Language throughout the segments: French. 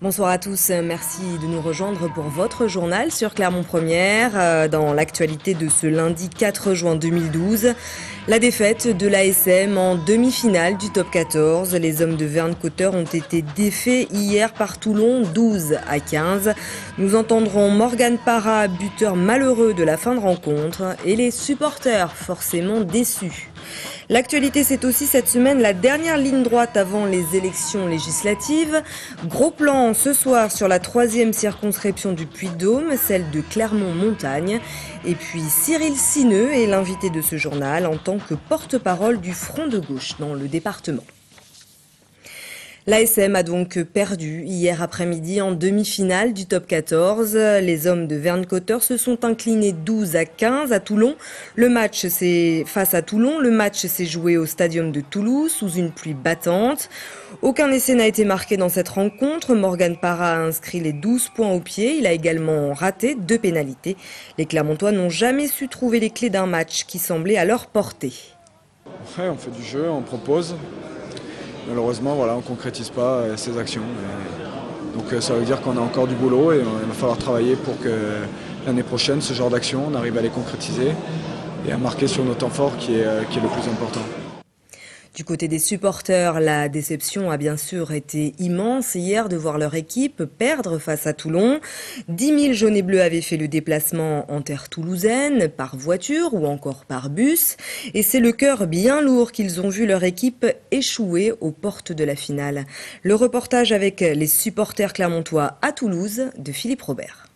Bonsoir à tous, merci de nous rejoindre pour votre journal sur Clermont Première. Dans l'actualité de ce lundi 4 juin 2012, la défaite de l'ASM en demi-finale du top 14. Les hommes de Verne-Coteur ont été défaits hier par Toulon 12-15. Nous entendrons Morgane Parra, buteur malheureux de la fin de rencontre, et les supporters forcément déçus. L'actualité, c'est aussi cette semaine la dernière ligne droite avant les élections législatives. Gros plan ce soir sur la 3e circonscription du Puy-de-Dôme, celle de Clermont-Montagne. Et puis Cyril Sineux est l'invité de ce journal en tant que porte-parole du Front de gauche dans le département. L'ASM a donc perdu hier après-midi en demi-finale du top 14. Les hommes de Verne-Coteur se sont inclinés 12-15 à Toulon. Face à Toulon, le match s'est joué au stadium de Toulouse sous une pluie battante. Aucun essai n'a été marqué dans cette rencontre. Morgane Parra a inscrit les 12 points au pied. Il a également raté 2 pénalités. Les Clermontois n'ont jamais su trouver les clés d'un match qui semblait à leur portée. Ouais, on fait du jeu, on propose. Malheureusement, voilà, on ne concrétise pas ces actions. Donc ça veut dire qu'on a encore du boulot et il va falloir travailler pour que l'année prochaine, ce genre d'action, on arrive à les concrétiser et à marquer sur nos temps forts qui est le plus important. Du côté des supporters, la déception a bien sûr été immense hier de voir leur équipe perdre face à Toulon. 10 000 jaunes et bleus avaient fait le déplacement en terre toulousaine, par voiture ou encore par bus. Et c'est le cœur bien lourd qu'ils ont vu leur équipe échouer aux portes de la finale. Le reportage avec les supporters clermontois à Toulouse de Philippe Robert.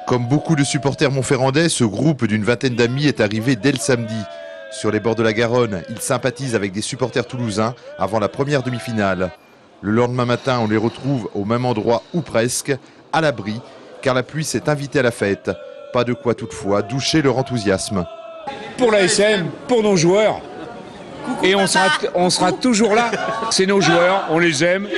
Comme beaucoup de supporters montferrandais, ce groupe d'une vingtaine d'amis est arrivé dès le samedi. Sur les bords de la Garonne, ils sympathisent avec des supporters toulousains avant la première demi-finale. Le lendemain matin, on les retrouve au même endroit ou presque, à l'abri, car la pluie s'est invitée à la fête. Pas de quoi toutefois doucher leur enthousiasme. Pour l'ASM, pour nos joueurs, et on sera toujours là. C'est nos joueurs, on les aime.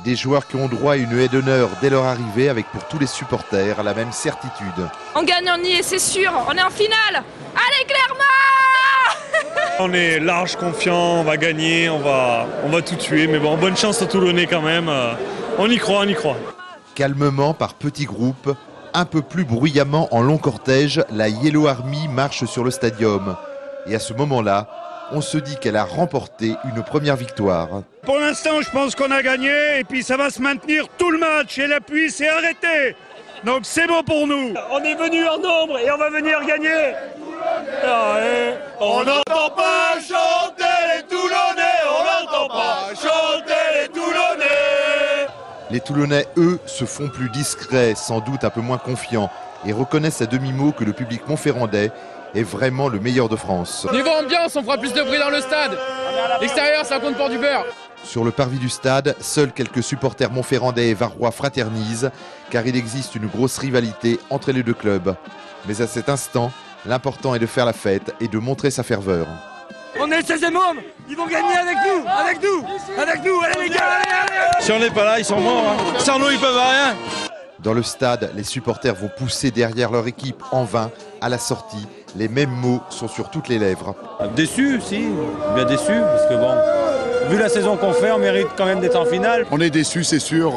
Des joueurs qui ont droit à une haie d'honneur dès leur arrivée, avec pour tous les supporters la même certitude. On gagne, on y est, c'est sûr, on est en finale. Allez Clermont! On est large, confiant, on va gagner, on va tout tuer. Mais bon, bonne chance aux Toulonnais quand même. On y croit, on y croit. Calmement, par petits groupes, un peu plus bruyamment en long cortège, la Yellow Army marche sur le stadium. Et à ce moment-là, on se dit qu'elle a remporté une première victoire. Pour l'instant, je pense qu'on a gagné et puis ça va se maintenir tout le match et la pluie s'est arrêtée. Donc c'est bon pour nous. On est venu en nombre et on va venir gagner. On n'entend pas chanter les Toulonnais, on n'entend pas chanter les Toulonnais. Les Toulonnais, eux, se font plus discrets, sans doute un peu moins confiants, et reconnaissent à demi-mot que le public montferrandais est vraiment le meilleur de France. Niveau ambiance, on fera plus de bruit dans le stade. L'extérieur, ça compte pour du beurre. Sur le parvis du stade, seuls quelques supporters montferrandais et varois fraternisent, car il existe une grosse rivalité entre les deux clubs. Mais à cet instant, l'important est de faire la fête et de montrer sa ferveur. On est le 16e homme, ils vont gagner avec nous, allez les gars, allez. Si on n'est pas là, ils sont morts. Sans nous, ils peuvent rien. Dans le stade, les supporters vont pousser derrière leur équipe en vain. À la sortie, les mêmes mots sont sur toutes les lèvres. Déçu, si, bien déçu, parce que bon, vu la saison qu'on fait, on mérite quand même d'être en finale. On est déçu, c'est sûr,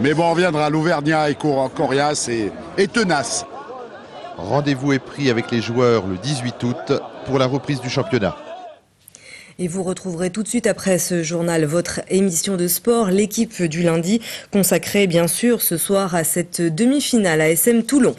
mais bon, on reviendra. L'Auvergnat est coriace et tenace. Rendez-vous est pris avec les joueurs le 18 août pour la reprise du championnat. Et vous retrouverez tout de suite après ce journal votre émission de sport, l'équipe du lundi, consacrée bien sûr ce soir à cette demi-finale ASM Toulon.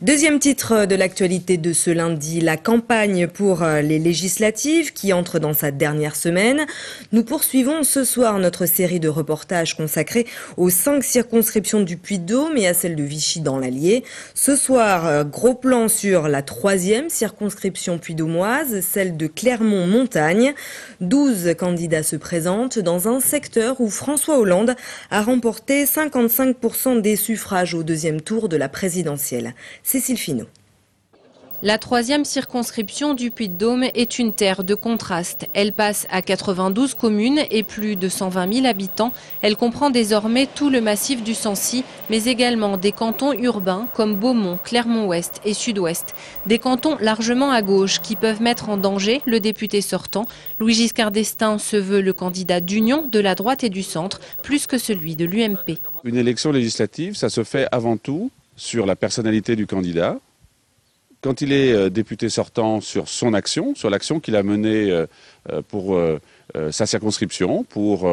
Deuxième titre de l'actualité de ce lundi, la campagne pour les législatives qui entre dans sa dernière semaine. Nous poursuivons ce soir notre série de reportages consacrés aux 5 circonscriptions du Puy-de-Dôme et à celle de Vichy dans l'Allier. Ce soir, gros plan sur la 3e circonscription puy-de-dômoise, celle de Clermont-Montagne. 12 candidats se présentent dans un secteur où François Hollande a remporté 55% des suffrages au 2e tour de la présidentielle. Cécile Finot. La 3e circonscription du Puy-de-Dôme est une terre de contraste. Elle passe à 92 communes et plus de 120 000 habitants. Elle comprend désormais tout le massif du Sancy, mais également des cantons urbains comme Beaumont, Clermont-Ouest et Sud-Ouest. Des cantons largement à gauche qui peuvent mettre en danger le député sortant. Louis Giscard d'Estaing se veut le candidat d'union de la droite et du centre, plus que celui de l'UMP. Une élection législative, ça se fait avant tout sur la personnalité du candidat. Quand il est député sortant, sur son action, sur l'action qu'il a menée pour sa circonscription, pour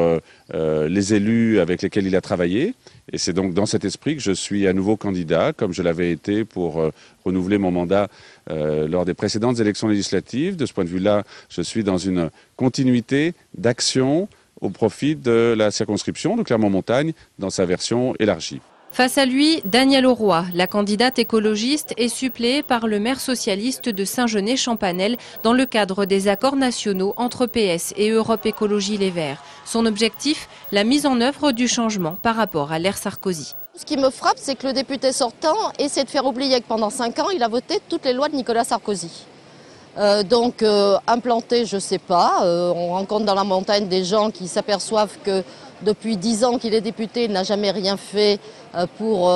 les élus avec lesquels il a travaillé. Et c'est donc dans cet esprit que je suis à nouveau candidat, comme je l'avais été pour renouveler mon mandat lors des précédentes élections législatives. De ce point de vue-là, je suis dans une continuité d'action au profit de la circonscription de Clermont-Montagne dans sa version élargie. Face à lui, Danielle Auroy, la candidate écologiste, est suppléée par le maire socialiste de Saint-Genès-Champanel dans le cadre des accords nationaux entre PS et Europe Écologie Les Verts. Son objectif, la mise en œuvre du changement par rapport à l'ère Sarkozy. Ce qui me frappe, c'est que le député sortant essaie de faire oublier que pendant 5 ans, il a voté toutes les lois de Nicolas Sarkozy. Implanté, je ne sais pas. On rencontre dans la montagne des gens qui s'aperçoivent que depuis 10 ans qu'il est député, il n'a jamais rien fait pour,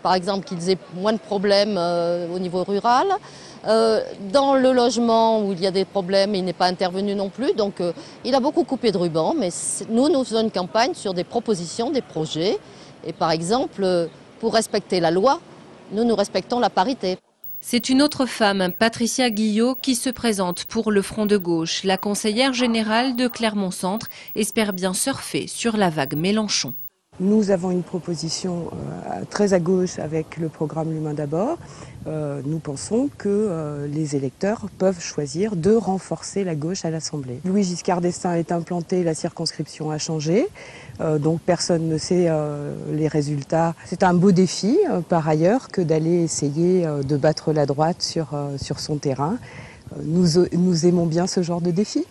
par exemple, qu'ils aient moins de problèmes au niveau rural. Dans le logement où il y a des problèmes, il n'est pas intervenu non plus. Donc il a beaucoup coupé de ruban. Mais nous faisons une campagne sur des propositions, des projets. Et par exemple, pour respecter la loi, nous respectons la parité. C'est une autre femme, Patricia Guillot, qui se présente pour le Front de gauche. La conseillère générale de Clermont-Centre espère bien surfer sur la vague Mélenchon. Nous avons une proposition très à gauche avec le programme L'Humain d'abord. Nous pensons que les électeurs peuvent choisir de renforcer la gauche à l'Assemblée. Louis Giscard d'Estaing est implanté, la circonscription a changé, donc personne ne sait les résultats. C'est un beau défi par ailleurs que d'aller essayer de battre la droite sur son terrain. Nous aimons bien ce genre de défi.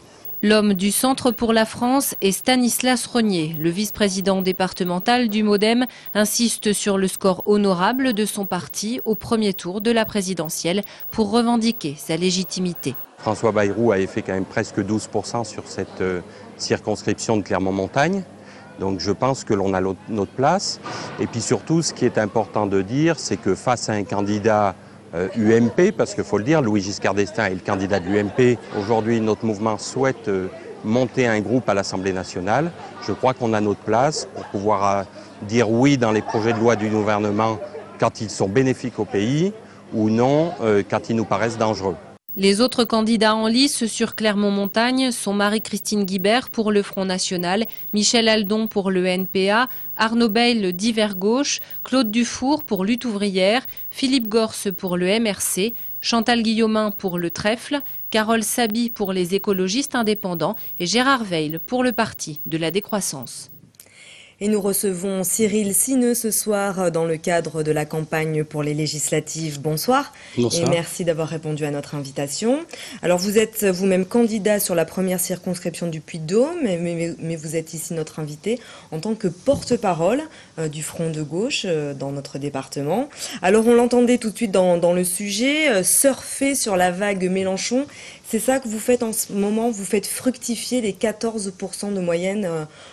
L'homme du Centre pour la France est Stanislas Rognier. Le vice-président départemental du MoDem insiste sur le score honorable de son parti au premier tour de la présidentielle pour revendiquer sa légitimité. François Bayrou avait fait quand même presque 12% sur cette circonscription de Clermont-Montagne. Donc je pense que l'on a notre place. Et puis surtout, ce qui est important de dire, c'est que face à un candidat UMP, parce qu'il faut le dire, Louis Giscard d'Estaing est le candidat de l'UMP. Aujourd'hui, notre mouvement souhaite monter un groupe à l'Assemblée nationale. Je crois qu'on a notre place pour pouvoir dire oui dans les projets de loi du gouvernement quand ils sont bénéfiques au pays ou non quand ils nous paraissent dangereux. Les autres candidats en lice sur Clermont-Montagne sont Marie-Christine Guibert pour le Front National, Michel Aldon pour le NPA, Arnaud Bayle d'Hiver Gauche, Claude Dufour pour Lutte Ouvrière, Philippe Gorce pour le MRC, Chantal Guillaumin pour le Trèfle, Carole Saby pour les écologistes indépendants et Gérard Veil pour le Parti de la décroissance. Et nous recevons Cyril Sineux ce soir dans le cadre de la campagne pour les législatives. Bonsoir. Bonsoir. Et merci d'avoir répondu à notre invitation. Alors vous êtes vous-même candidat sur la première circonscription du Puy-de-Dôme, mais vous êtes ici notre invité en tant que porte-parole du Front de gauche dans notre département. Alors on l'entendait tout de suite dans le sujet, surfer sur la vague Mélenchon. C'est ça que vous faites en ce moment, vous faites fructifier les 14% de moyenne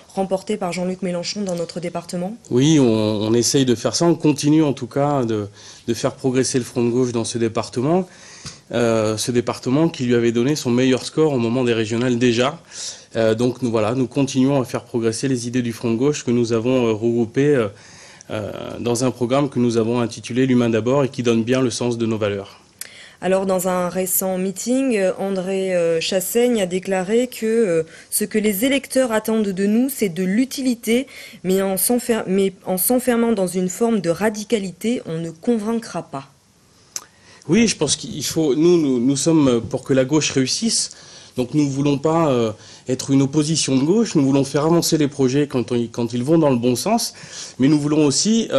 remportés par Jean-Luc Mélenchon dans notre département? Oui, on essaye de faire ça, on continue en tout cas de faire progresser le Front de gauche dans ce département qui lui avait donné son meilleur score au moment des régionales déjà. Donc nous continuons à faire progresser les idées du Front de gauche que nous avons regroupées dans un programme que nous avons intitulé L'Humain d'abord et qui donne bien le sens de nos valeurs. Alors, dans un récent meeting, André Chassaigne a déclaré que ce que les électeurs attendent de nous, c'est de l'utilité, mais en s'enfermant dans une forme de radicalité, on ne convaincra pas. Oui, je pense qu'il faut... Nous sommes pour que la gauche réussisse. Donc nous ne voulons pas être une opposition de gauche, nous voulons faire avancer les projets quand ils vont dans le bon sens, mais nous voulons aussi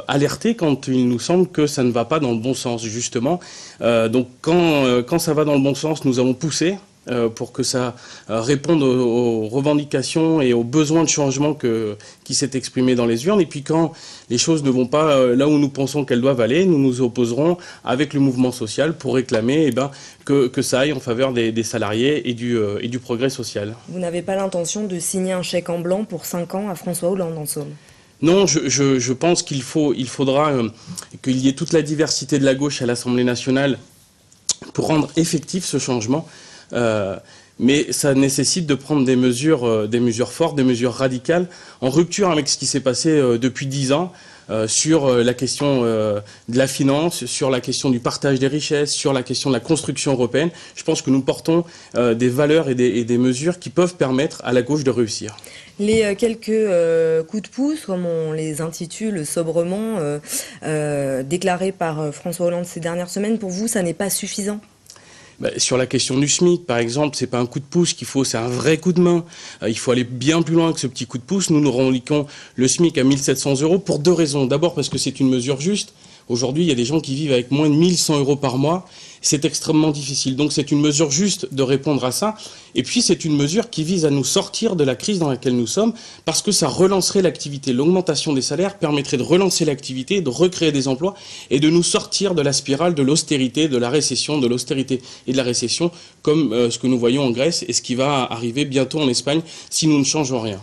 alerter quand il nous semble que ça ne va pas dans le bon sens, justement. Donc quand ça va dans le bon sens, nous allons pousser pour que ça réponde aux revendications et aux besoins de changement qui s'est exprimé dans les urnes. Et puis quand les choses ne vont pas là où nous pensons qu'elles doivent aller, nous nous opposerons avec le mouvement social pour réclamer que ça aille en faveur des salariés et du progrès social. Vous n'avez pas l'intention de signer un chèque en blanc pour 5 ans à François Hollande en somme? Non, je pense qu'il faudra qu'il y ait toute la diversité de la gauche à l'Assemblée nationale pour rendre effectif ce changement. Mais ça nécessite de prendre des mesures fortes, des mesures radicales, en rupture avec ce qui s'est passé depuis 10 ans sur la question de la finance, sur la question du partage des richesses, sur la question de la construction européenne. Je pense que nous portons des valeurs et des mesures qui peuvent permettre à la gauche de réussir. Les quelques coups de pouce, comme on les intitule sobrement, déclarés par François Hollande ces dernières semaines, pour vous, ça n'est pas suffisant? Sur la question du SMIC, par exemple, c'est pas un coup de pouce qu'il faut, c'est un vrai coup de main. Il faut aller bien plus loin que ce petit coup de pouce. Nous revendiquons le SMIC à 1 700 € pour 2 raisons. D'abord parce que c'est une mesure juste. Aujourd'hui, il y a des gens qui vivent avec moins de 1 100 € par mois. C'est extrêmement difficile. Donc c'est une mesure juste de répondre à ça. Et puis c'est une mesure qui vise à nous sortir de la crise dans laquelle nous sommes, parce que ça relancerait l'activité. L'augmentation des salaires permettrait de relancer l'activité, de recréer des emplois et de nous sortir de la spirale de l'austérité, de la récession, de l'austérité et de la récession, comme ce que nous voyons en Grèce et ce qui va arriver bientôt en Espagne si nous ne changeons rien.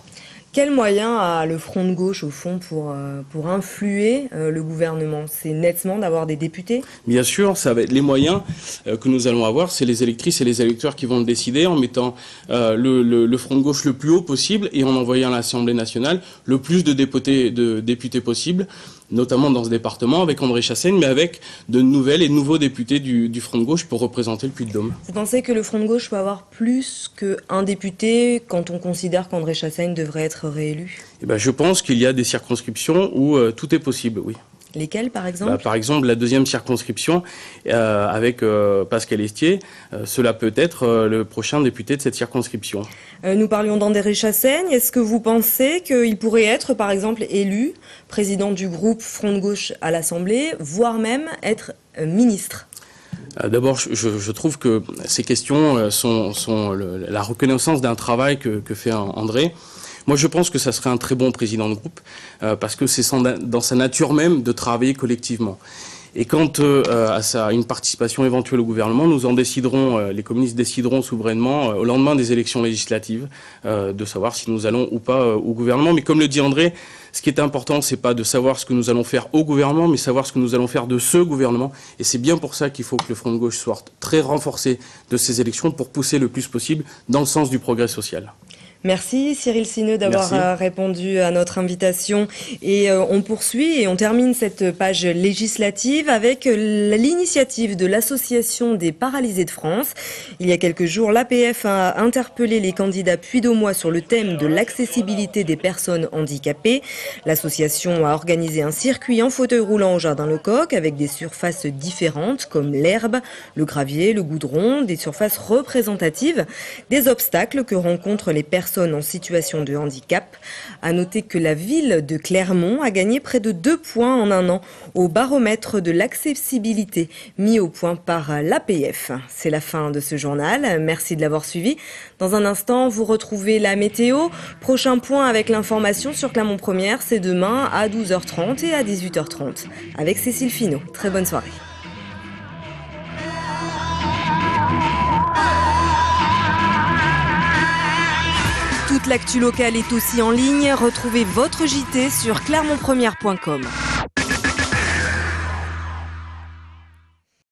Quels moyens a le Front de gauche, au fond, pour influer le gouvernement? C'est nettement d'avoir des députés? Bien sûr, ça va être les moyens que nous allons avoir. C'est les électrices et les électeurs qui vont le décider, en mettant le Front de gauche le plus haut possible et en envoyant à l'Assemblée nationale le plus de députés possible, notamment dans ce département, avec André Chassaigne, mais avec de nouvelles et de nouveaux députés du Front de gauche pour représenter le Puy-de-Dôme. Vous pensez que le Front de gauche peut avoir plus qu'un député quand on considère qu'André Chassaigne devrait être réélu? Je pense qu'il y a des circonscriptions où tout est possible, oui. Lesquelles, par exemple? Par exemple, la 2e circonscription avec Pascal Estier, cela peut être le prochain député de cette circonscription. Nous parlions d'André Chassaigne. Est-ce que vous pensez qu'il pourrait être, par exemple, élu président du groupe Front de gauche à l'Assemblée, voire même être ministre? D'abord, je trouve que ces questions sont la reconnaissance d'un travail que fait André. Moi, je pense que ça serait un très bon président de groupe, parce que c'est dans sa nature même de travailler collectivement. Et quant à une participation éventuelle au gouvernement, les communistes décideront souverainement au lendemain des élections législatives de savoir si nous allons ou pas au gouvernement. Mais comme le dit André, ce qui est important, c'est pas de savoir ce que nous allons faire au gouvernement, mais savoir ce que nous allons faire de ce gouvernement. Et c'est bien pour ça qu'il faut que le Front de gauche soit très renforcé de ces élections pour pousser le plus possible dans le sens du progrès social. Merci Cyril Sineux d'avoir répondu à notre invitation. Et on poursuit et on termine cette page législative avec l'initiative de l'Association des paralysés de France. Il y a quelques jours, l'APF a interpellé les candidats puy-de-dômois sur le thème de l'accessibilité des personnes handicapées. L'association a organisé un circuit en fauteuil roulant au Jardin Lecoq avec des surfaces différentes comme l'herbe, le gravier, le goudron, des surfaces représentatives, des obstacles que rencontrent les personnes en situation de handicap. À noter que la ville de Clermont a gagné près de 2 points en un an au baromètre de l'accessibilité mis au point par l'APF. C'est la fin de ce journal. Merci de l'avoir suivi. Dans un instant, vous retrouvez la météo. Prochain point avec l'information sur Clermont Première, c'est demain à 12h30 et à 18h30 avec Cécile Finot. Très bonne soirée. Toute l'actu locale est aussi en ligne. Retrouvez votre JT sur clermontpremière.com.